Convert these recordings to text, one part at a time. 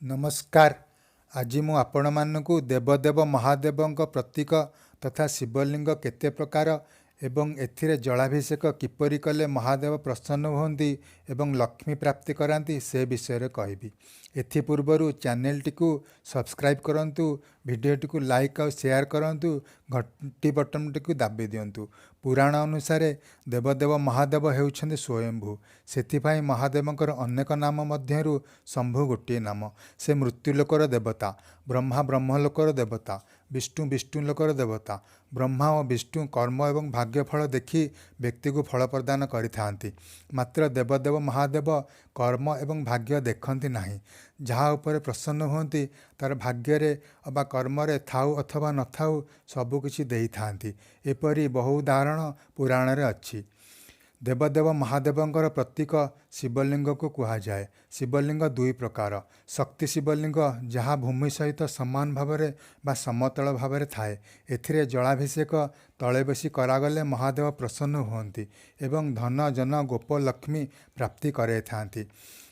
नमस्कार। आज मु आपण मानकु देवदेव महादेवଙ୍କ प्रतीक तथा शिवलिंग केते प्रकार एवं एथिरे जलाभिषेक किपरि कले महादेव प्रसन्न होती एवं लक्ष्मी प्राप्ति करांती से विषय रे कहबी। एथि पूर्वरु चैनल टी को सब्सक्राइब करंतु, वीडियो टी को लाइक और शेयर करंतु, घंटी बटन टी को दाबी दियंतु। पुराण अनुसार देवदेव महादेव हेउछन्ति स्वयंभू। सेथिपाई महादेवंकर अनेक नाम मध्यरु शंभु गोटे नाम। से मृत्युलोकर देवता, ब्रह्मा ब्रह्मलोकर देवता, विष्णु विष्णुलोकर देवता। ब्रह्मा और विष्णु कर्म एवं भाग्यफल देखि व्यक्ति को फल प्रदान करिथांती। मात्र देवदेव महादेव कर्म एवं भाग्य देखती नहीं। जहाँ उपरे प्रसन्न होती तार भाग्य रे अबा कर्म रे थाउ अथवा न थाउ सबकिछि देई थांती। एपरि बहु उदाहरण पुराण रे अछि। देवदेव महादेवंकर प्रतीक शिवलिंग को कहा जाए। शिवलिंग दुई प्रकार। शक्ति शिवलिंग जहाँ भूमि सहित समान भावरे बा समतल भावरे थाए। एथिरे जलाभिषेक तले बसी करागले महादेव प्रसन्न होती एवं धन जन गोप लक्ष्मी प्राप्ति करे थांती।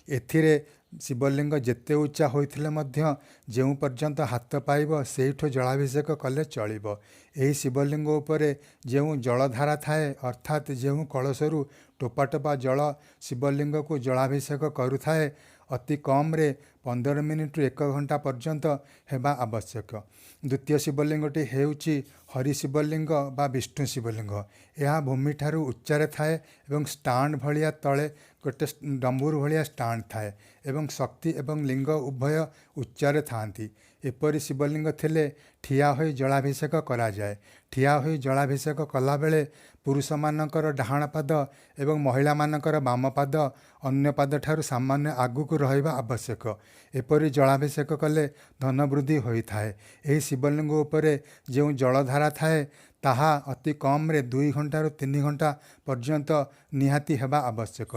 एथिरे शिवलिंग जेते उच्चा होइथिले मध्य जेउ पर्यंत हाथ पाइब सेठो जलाभिषेक कले चलिब। एही शिवलिंग उपरे जेउ जलधारा थाए अर्थात जेउ कलशरु टोपा टोपा जल शिवलिंग को जलाभिषेक करुथाए अति कम रे 15 मिनिट 1 घंटा पर्यंत हेबा आवश्यक। द्वितीय शिवलिंगटी हेउची हरि शिवलिंग बा विष्णु शिवलिंग। यह भूमि ठारू उच्चारे थाए एवं स्टांड भलिया तले गोटे डंबूर भलिया स्टांड थाए एवं शक्ति एवं लिंग उभय उच्चारे थांती। एपरि शिवलिंग थिले ठिया होई जलाभिषेक करा जाए। ठिया होई जलाभिषेक कला बेले पुरुष मानकर डाहाण पाद एवं महिला मानकर बाम पाद अन्य पाद ठारू सामान्य आगुक रहिबा आवश्यक। एपरि जलाभिषेक कले धन वृद्धि होइथाए। एही शिवलिंग उपरे जो जलधारा थाए ताहा अति कम रे 2 घंटा 3 घंटा पर्यंत निहाती हेबा आवश्यक।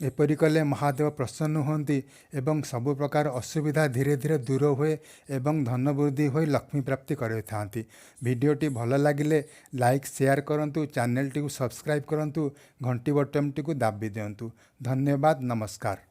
एपरि कले महादेव प्रसन्न होती एवं सबु प्रकार असुविधा धीरे धीरे दूर हुए एवं धन वृद्धि हो लक्ष्मी प्राप्ति करे थांती। वीडियोटी भल लगिले लाइक शेयर करंतु, चैनल टी को सब्सक्राइब करंतु, घंटी बटन टी को दाबी दियंतु। धन्यवाद। नमस्कार।